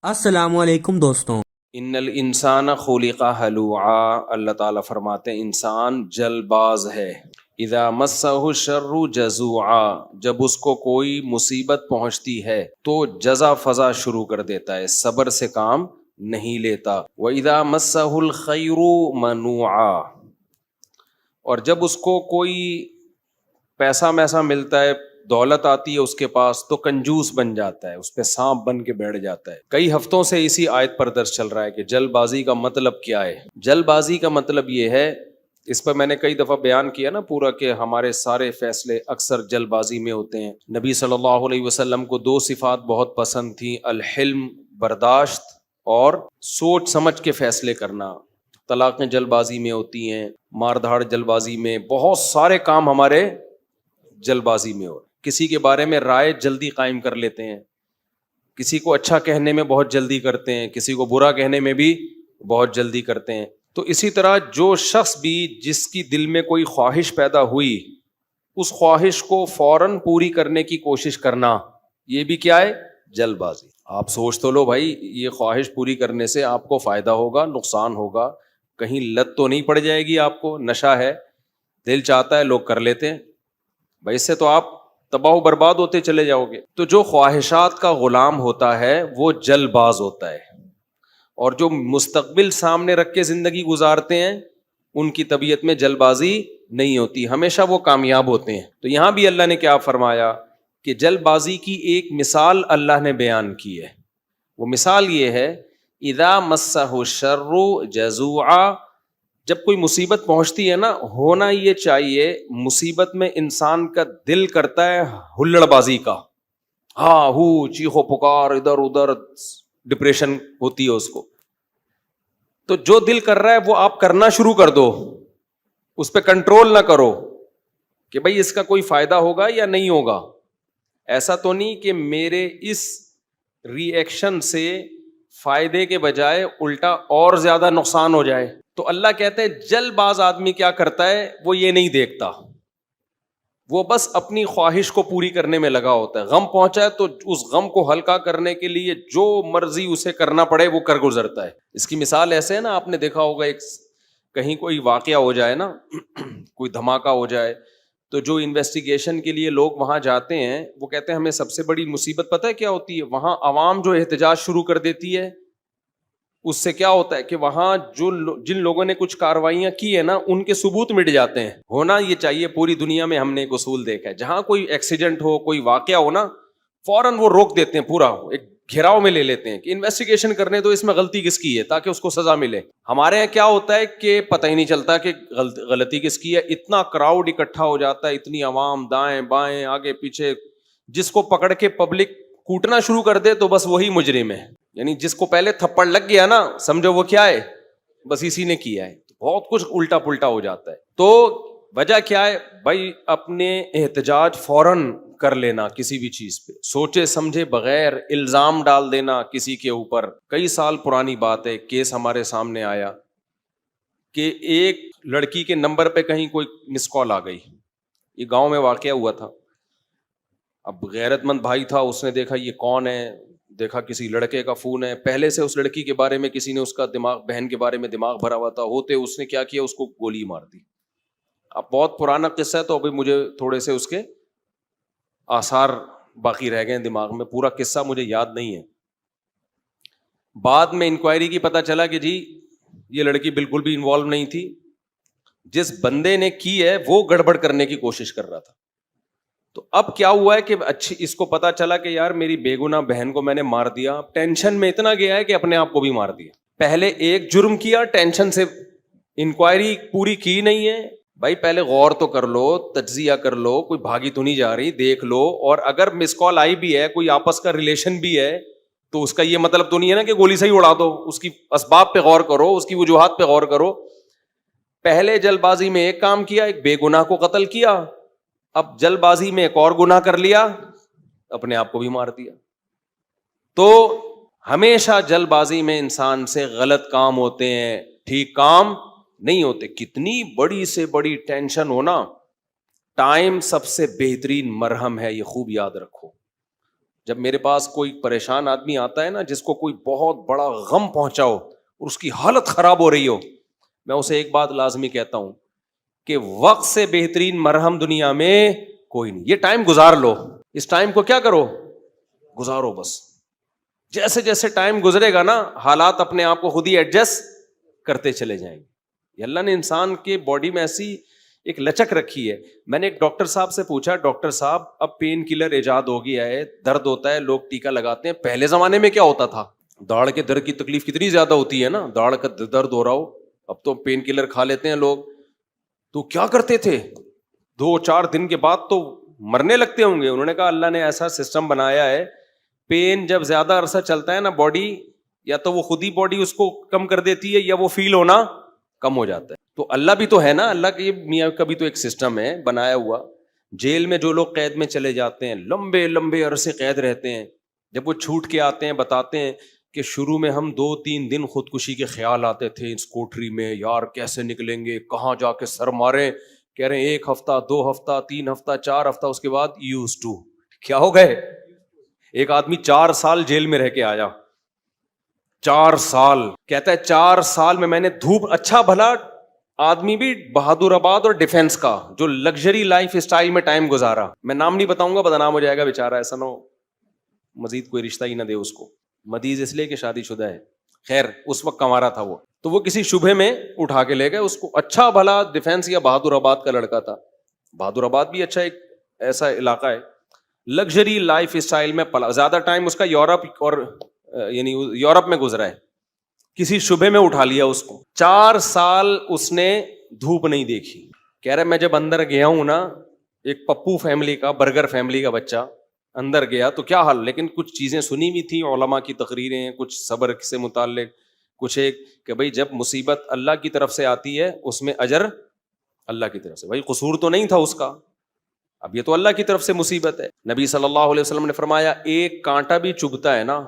السلام علیکم دوستوں. ان الانسان خلق ہلوعا، اللہ تعالیٰ فرماتے ہیں انسان جل باز ہے. اذا مسہ الشر جزوعا، جب اس کو کوئی مصیبت پہنچتی ہے تو جزا فضا شروع کر دیتا ہے، صبر سے کام نہیں لیتا. واذا مسہ الخیر منوعا، اور جب اس کو کوئی پیسہ میسا ملتا ہے، دولت آتی ہے اس کے پاس، تو کنجوس بن جاتا ہے، اس پہ سانپ بن کے بیٹھ جاتا ہے. کئی ہفتوں سے اسی آیت پر درس چل رہا ہے کہ جلد بازی کا مطلب کیا ہے. جلد بازی کا مطلب یہ ہے، اس پر میں نے کئی دفعہ بیان کیا نا پورا، کہ ہمارے سارے فیصلے اکثر جلد بازی میں ہوتے ہیں. نبی صلی اللہ علیہ وسلم کو دو صفات بہت پسند تھیں، الحلم برداشت، اور سوچ سمجھ کے فیصلے کرنا. طلاقیں جلد بازی میں ہوتی ہیں، مار دھاڑ جلد بازی میں، بہت سارے کام ہمارے جلد بازی میں ہو. کسی کے بارے میں رائے جلدی قائم کر لیتے ہیں، کسی کو اچھا کہنے میں بہت جلدی کرتے ہیں، کسی کو برا کہنے میں بھی بہت جلدی کرتے ہیں. تو اسی طرح جو شخص بھی جس کی دل میں کوئی خواہش پیدا ہوئی، اس خواہش کو فوراً پوری کرنے کی کوشش کرنا، یہ بھی کیا ہے؟ جلد بازی. آپ سوچ تو لو بھائی، یہ خواہش پوری کرنے سے آپ کو فائدہ ہوگا، نقصان ہوگا، کہیں لت تو نہیں پڑ جائے گی آپ کو؟ نشہ ہے، دل چاہتا ہے، لوگ کر لیتے ہیں بھائی، اس سے تو آپ تباہ و برباد ہوتے چلے جاؤ گے. تو جو خواہشات کا غلام ہوتا ہے وہ جلد باز ہوتا ہے، اور جو مستقبل سامنے رکھ کے زندگی گزارتے ہیں ان کی طبیعت میں جلد بازی نہیں ہوتی، ہمیشہ وہ کامیاب ہوتے ہیں. تو یہاں بھی اللہ نے کیا فرمایا کہ جلد بازی کی ایک مثال اللہ نے بیان کی ہے. وہ مثال یہ ہے، اذا مسہ الشر جزوعا، جب کوئی مصیبت پہنچتی ہے نا، ہونا یہ چاہیے مصیبت میں انسان کا دل کرتا ہے ہلڑ بازی کا، ہاں ہو چیخو پکار، ادھر ادھر ڈپریشن ہوتی ہے اس کو. تو جو دل کر رہا ہے وہ آپ کرنا شروع کر دو، اس پہ کنٹرول نہ کرو کہ بھئی اس کا کوئی فائدہ ہوگا یا نہیں ہوگا. ایسا تو نہیں کہ میرے اس ری ایکشن سے فائدے کے بجائے الٹا اور زیادہ نقصان ہو جائے. تو اللہ کہتے ہیں جلد باز آدمی کیا کرتا ہے، وہ یہ نہیں دیکھتا، وہ بس اپنی خواہش کو پوری کرنے میں لگا ہوتا ہے. غم پہنچا ہے تو اس غم کو ہلکا کرنے کے لیے جو مرضی اسے کرنا پڑے وہ کر گزرتا ہے. اس کی مثال ایسے ہے نا، آپ نے دیکھا ہوگا، ایک کہیں کوئی واقعہ ہو جائے نا کوئی دھماکہ ہو جائے، تو جو انویسٹیگیشن کے لیے لوگ وہاں جاتے ہیں وہ کہتے ہیں ہمیں سب سے بڑی مصیبت پتہ ہے کیا ہوتی ہے؟ وہاں عوام جو احتجاج شروع کر دیتی ہے، اس سے کیا ہوتا ہے کہ وہاں جن لوگوں نے کچھ کاروائیاں کی ہے نا، ان کے ثبوت مٹ جاتے ہیں. ہونا یہ چاہیے، پوری دنیا میں ہم نے ایک اصول دیکھا ہے، جہاں کوئی ایکسیڈنٹ ہو، کوئی واقعہ ہو نا، فوراً وہ روک دیتے ہیں، پورا ایک گھیراؤ میں لے لیتے ہیں کہ انویسٹیگیشن کرنے تو اس میں غلطی کس کی ہے تاکہ اس کو سزا ملے. ہمارے یہاں کیا ہوتا ہے کہ پتہ ہی نہیں چلتا کہ غلطی کس کی ہے. اتنا کراؤڈ اکٹھا ہو جاتا ہے، اتنی عوام دائیں بائیں آگے پیچھے، جس کو پکڑ کے پبلک کوٹنا شروع کر دے تو بس وہی مجرم ہے. یعنی جس کو پہلے تھپڑ لگ گیا نا، سمجھو وہ کیا ہے، بس اسی نے کیا ہے. بہت کچھ الٹا پلٹا ہو جاتا ہے. تو وجہ کیا ہے بھائی؟ اپنے احتجاج فوراً کر لینا کسی بھی چیز پہ، سوچے سمجھے بغیر الزام ڈال دینا کسی کے اوپر. کئی سال پرانی بات ہے، کیس ہمارے سامنے آیا کہ ایک لڑکی کے نمبر پہ کہیں کوئی مس کال آ گئی. یہ گاؤں میں واقعہ ہوا تھا. اب غیرت مند بھائی تھا، اس نے دیکھا یہ کون ہے، دیکھا کسی لڑکے کا فون ہے، پہلے سے اس لڑکی کے بارے میں کسی نے اس کا دماغ، بہن کے بارے میں دماغ بھرا ہوا تھا، ہوتے اس نے کیا کیا، اس کو گولی مار دی. اب بہت پرانا قصہ ہے تو ابھی مجھے تھوڑے سے اس کے آثار باقی رہ گئے ہیں دماغ میں، پورا قصہ مجھے یاد نہیں ہے. بعد میں انکوائری کی پتہ چلا کہ جی یہ لڑکی بالکل بھی انوالو نہیں تھی، جس بندے نے کی ہے وہ گڑبڑ کرنے کی کوشش کر رہا تھا. تو اب کیا ہوا ہے کہ اچھی اس کو پتا چلا کہ یار میری بے گناہ بہن کو میں نے مار دیا. ٹینشن میں اتنا گیا ہے کہ اپنے آپ کو بھی مار دیا. پہلے ایک جرم کیا، ٹینشن سے انکوائری پوری کی نہیں ہے. بھائی پہلے غور تو کر لو، تجزیہ کر لو، کوئی بھاگی تو نہیں جا رہی، دیکھ لو. اور اگر مس کال آئی بھی ہے، کوئی آپس کا ریلیشن بھی ہے، تو اس کا یہ مطلب تو نہیں ہے نا کہ گولی سے ہی اڑا دو. اس کی اسباب پہ غور کرو، اس کی وجوہات پہ غور کرو. پہلے جلد بازی میں ایک کام کیا، ایک بے گناہ کو قتل کیا. اب جلد بازی میں ایک اور گناہ کر لیا، اپنے آپ کو بھی مار دیا. تو ہمیشہ جلد بازی میں انسان سے غلط کام ہوتے ہیں، ٹھیک کام نہیں ہوتے. کتنی بڑی سے بڑی ٹینشن ہونا، ٹائم سب سے بہترین مرہم ہے، یہ خوب یاد رکھو. جب میرے پاس کوئی پریشان آدمی آتا ہے نا, جس کو کوئی بہت بڑا غم پہنچا ہو اور اس کی حالت خراب ہو رہی ہو, میں اسے ایک بات لازمی کہتا ہوں کہ وقت سے بہترین مرہم دنیا میں کوئی نہیں. یہ ٹائم گزار لو, اس ٹائم کو کیا کرو, گزارو بس. جیسے جیسے ٹائم گزرے گا نا, حالات اپنے آپ کو خود ہی ایڈجسٹ کرتے چلے جائیں گے. یہ اللہ نے انسان کے باڈی میں ایسی ایک لچک رکھی ہے. میں نے ایک ڈاکٹر صاحب سے پوچھا, ڈاکٹر صاحب اب پین کلر ایجاد ہو گیا ہے, درد ہوتا ہے, لوگ ٹیکا لگاتے ہیں, پہلے زمانے میں کیا ہوتا تھا؟ داڑھ کے درد کی تکلیف کتنی زیادہ ہوتی ہے نا, داڑھ کا درد ہو رہا ہو, اب تو پین کلر کھا لیتے ہیں لوگ. تو کیا کرتے تھے, 2-4 دن کے بعد تو مرنے لگتے ہوں گے. انہوں نے کہا اللہ نے ایسا سسٹم بنایا ہے, پین جب زیادہ عرصہ چلتا ہے نا باڈی, یا تو وہ خود ہی باڈی اس کو کم کر دیتی ہے یا وہ فیل ہونا کم ہو جاتا ہے. تو اللہ بھی تو ہے نا, اللہ کے میاں کا بھی تو ایک سسٹم ہے بنایا ہوا. جیل میں جو لوگ قید میں چلے جاتے ہیں, لمبے لمبے عرصے قید رہتے ہیں, جب وہ چھوٹ کے آتے ہیں بتاتے ہیں کہ شروع میں ہم 2-3 دن خودکشی کے خیال آتے تھے اس کوٹری میں, یار کیسے نکلیں گے, کہاں جا کے سر ماریں. کہہ رہے ہیں 1 ہفتہ 2 ہفتہ 3 ہفتہ 4 ہفتہ, اس کے بعد یوز ٹو. کیا ہو گئے؟ ایک آدمی 4 سال جیل میں رہ کے آیا, 4 سال. کہتا ہے 4 سال میں نے دھوپ, اچھا بھلا آدمی بھی بہادر آباد اور ڈیفینس کا جو لگژری لائف اسٹائل میں ٹائم گزارا. میں نام نہیں بتاؤں گا, بدنام ہو جائے گا بیچارہ, ایسا نہ ہو مزید کوئی رشتہ ہی نہ دے اس کو. مدیز اس لیے کہ شادی شدہ ہے. خیر اس وقت کما رہا تھا وہ, تو وہ کسی شبہ میں اٹھا کے لے گئے اس کو. اچھا بھلا ڈیفینس یا بہادر آباد کا لڑکا تھا. بہادر آباد بھی اچھا ایک ایسا علاقہ ہے, لگژری لائف اسٹائل میں پلا. زیادہ ٹائم اس کا یورپ اور یعنی یورپ میں گزرا ہے. کسی شبے میں اٹھا لیا اس کو. 4 سال اس نے دھوپ نہیں دیکھی. کہہ رہے میں جب اندر گیا ہوں نا, ایک پپو فیملی کا, برگر فیملی کا بچہ اندر گیا تو کیا حال, لیکن کچھ چیزیں سنی بھی تھیں, علماء کی تقریریں, کچھ صبر سے متعلق, کچھ ایک کہ بھائی جب مصیبت اللہ کی طرف سے آتی ہے اس میں اجر اللہ کی طرف سے. بھائی قصور تو نہیں تھا اس کا, اب یہ تو اللہ کی طرف سے مصیبت ہے. نبی صلی اللہ علیہ وسلم نے فرمایا ایک کانٹا بھی چبھتا ہے نا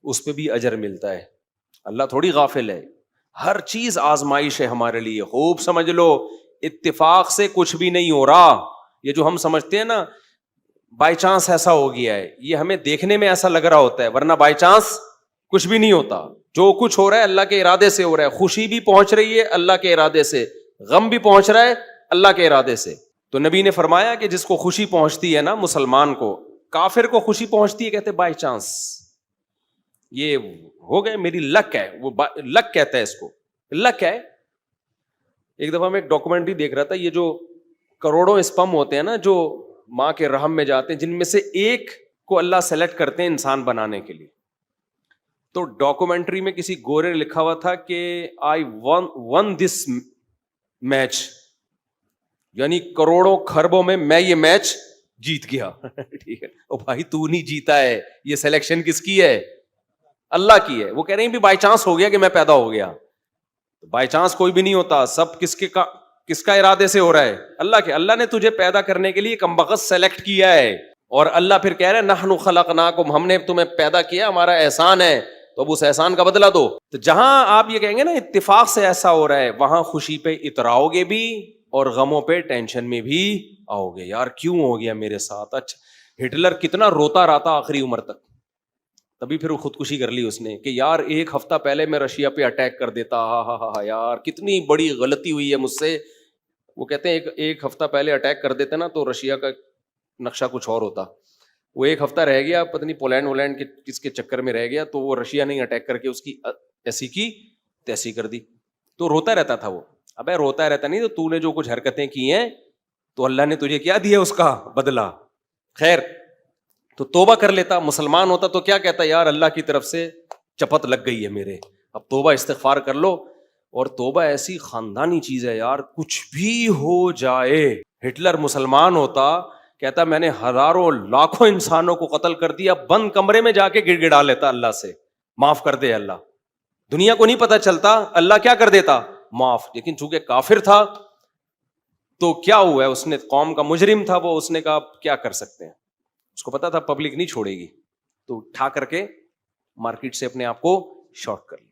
اس پہ بھی اجر ملتا ہے. اللہ تھوڑی غافل ہے, ہر چیز آزمائش ہے ہمارے لیے. خوب سمجھ لو, اتفاق سے کچھ بھی نہیں ہو رہا. یہ جو ہم سمجھتے ہیں نا بائی چانس ایسا ہو گیا ہے, یہ ہمیں دیکھنے میں ایسا لگ رہا ہوتا ہے, ورنہ بائی چانس کچھ بھی نہیں ہوتا. جو کچھ ہو رہا ہے اللہ کے ارادے سے ہو رہا ہے. خوشی بھی پہنچ رہی ہے اللہ کے ارادے سے, غم بھی پہنچ رہا ہے اللہ کے ارادے سے. تو نبی نے فرمایا کہ جس کو خوشی پہنچتی ہے نا مسلمان کو, کافر کو خوشی پہنچتی ہے کہتے بائی چانس, یہ ہو گئے میری لک ہے, وہ لک کہتا ہے اس کو, لک ہے. ایک دفعہ میں ایک ڈاکومنٹری دیکھ رہا تھا, یہ جو کروڑوں اسپم ہوتے ہیں نا جو ماں کے رحم میں جاتے ہیں, جن میں سے ایک کو اللہ سلیکٹ کرتے ہیں انسان بنانے کے لیے. تو ڈاکومنٹری میں کسی گورے نے لکھا ہوا تھا کہ آئی ون دس میچ, یعنی کروڑوں خربوں میں یہ میچ جیت گیا. ٹھیک ہے, او بھائی تو نہیں جیتا ہے, یہ سلیکشن کس کی ہے؟ اللہ کی ہے. وہ کہہ رہے ہیں بھی بائی چانس ہو گیا کہ میں پیدا ہو گیا. بائی چانس کوئی بھی نہیں ہوتا, سب کس کا ارادے سے ہو رہا ہے؟ اللہ کے. اللہ نے تجھے پیدا کرنے کے لیے کمبخت سلیکٹ کیا ہے, اور اللہ پھر کہہ رہے ہیں نحن خلقناکم, ہم نے تمہیں پیدا کیا, ہمارا احسان ہے, تو اب اس احسان کا بدلہ دو. تو جہاں آپ یہ کہیں گے نا اتفاق سے ایسا ہو رہا ہے, وہاں خوشی پہ اتراؤ گے بھی اور غموں پہ ٹینشن میں بھی آؤ گے. یار کیوں ہو گیا میرے ساتھ؟ اچھا ہٹلر کتنا روتا رہا تھا آخری عمر تک, تبھی پھر وہ خودکشی کر لی اس نے کہ یار 1 ہفتہ پہلے میں رشیا پہ اٹیک کر دیتا, ہاں یار کتنی بڑی غلطی ہوئی ہے مجھ سے. وہ کہتے ہیں ایک ہفتہ پہلے اٹیک کر دیتے نا تو رشیا کا نقشہ کچھ اور ہوتا. وہ 1 ہفتہ رہ گیا, پتہ نہیں پولینڈ ولینڈ کے کس کے چکر میں رہ گیا, تو وہ رشیا نے اٹیک کر کے اس کی ایسی کی تیسی کر دی. تو روتا رہتا تھا وہ. ابے روتا رہتا نہیں, تو نے جو کچھ حرکتیں کی ہیں تو اللہ نے تجھے کیا دیا اس کا بدلہ. خیر تو توبہ کر لیتا, مسلمان ہوتا تو کیا کہتا, یار اللہ کی طرف سے چپت لگ گئی ہے میرے, اب توبہ استغفار کر لو. اور توبہ ایسی خاندانی چیز ہے یار, کچھ بھی ہو جائے. ہٹلر مسلمان ہوتا, کہتا میں نے ہزاروں لاکھوں انسانوں کو قتل کر دیا, بند کمرے میں جا کے گڑ گڑا لیتا اللہ سے, معاف کر دے اللہ. دنیا کو نہیں پتا چلتا, اللہ کیا کر دیتا, معاف. لیکن چونکہ کافر تھا تو کیا ہوا ہے, اس نے قوم کا مجرم تھا وہ, اس نے کہا کیا کر سکتے ہیں, اس کو پتا تھا پبلک نہیں چھوڑے گی, تو اٹھا کر کے مارکیٹ سے اپنے آپ کو شارٹ کر لیا.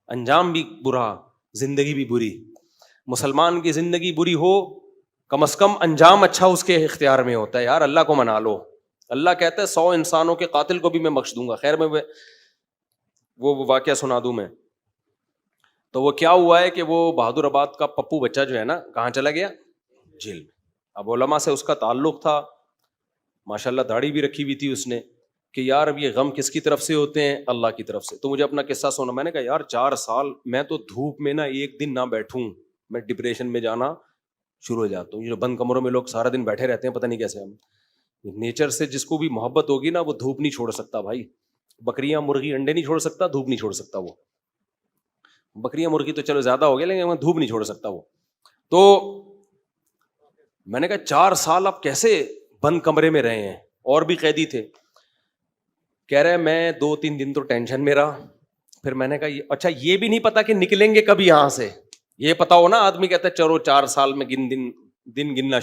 انجام بھی برا, زندگی بھی بری. مسلمان کی زندگی بری ہو, کم از کم انجام اچھا اس کے اختیار میں ہوتا ہے. یار اللہ کو منا لو, اللہ کہتا ہے 100 انسانوں کے قاتل کو بھی میں بخش دوں گا. خیر میں وہ واقعہ سنا دوں میں. تو وہ کیا ہوا ہے کہ وہ بہادر آباد کا پپو بچہ جو ہے نا کہاں چلا گیا؟ جیل میں. اب علماء سے اس کا تعلق تھا, ماشاءاللہ داڑھی بھی رکھی ہوئی تھی اس نے, کہ یار اب یہ غم کس کی طرف سے ہوتے ہیں؟ اللہ کی طرف سے. تو مجھے اپنا قصہ سنا, میں نے کہا یار 4 سال میں تو دھوپ میں نا ایک دن نہ بیٹھوں میں ڈپریشن میں جانا شروع ہو جاتا ہوں. یہ جو بند کمروں میں لوگ سارا دن بیٹھے رہتے ہیں پتہ نہیں کیسے. ہم نیچر سے جس کو بھی محبت ہوگی نا وہ دھوپ نہیں چھوڑ سکتا بھائی. بکریاں مرغی انڈے نہیں چھوڑ سکتا, دھوپ نہیں چھوڑ سکتا. وہ بکریاں مرغی تو چلو زیادہ ہو گیا لیکن وہ دھوپ نہیں چھوڑ سکتا وہ. تو میں نے کہا 4 سال آپ کیسے بند کمرے میں رہے ہیں؟ اور بھی قیدی تھے. کہہ رہے میں 2-3 دن تو ٹینشن میں رہا. پھر میں نے کہا اچھا یہ بھی نہیں پتا کہ نکلیں گے کب یہاں سے. یہ پتا ہو نا آدمی کہتا ہے چلو 4 سال میں دن گننا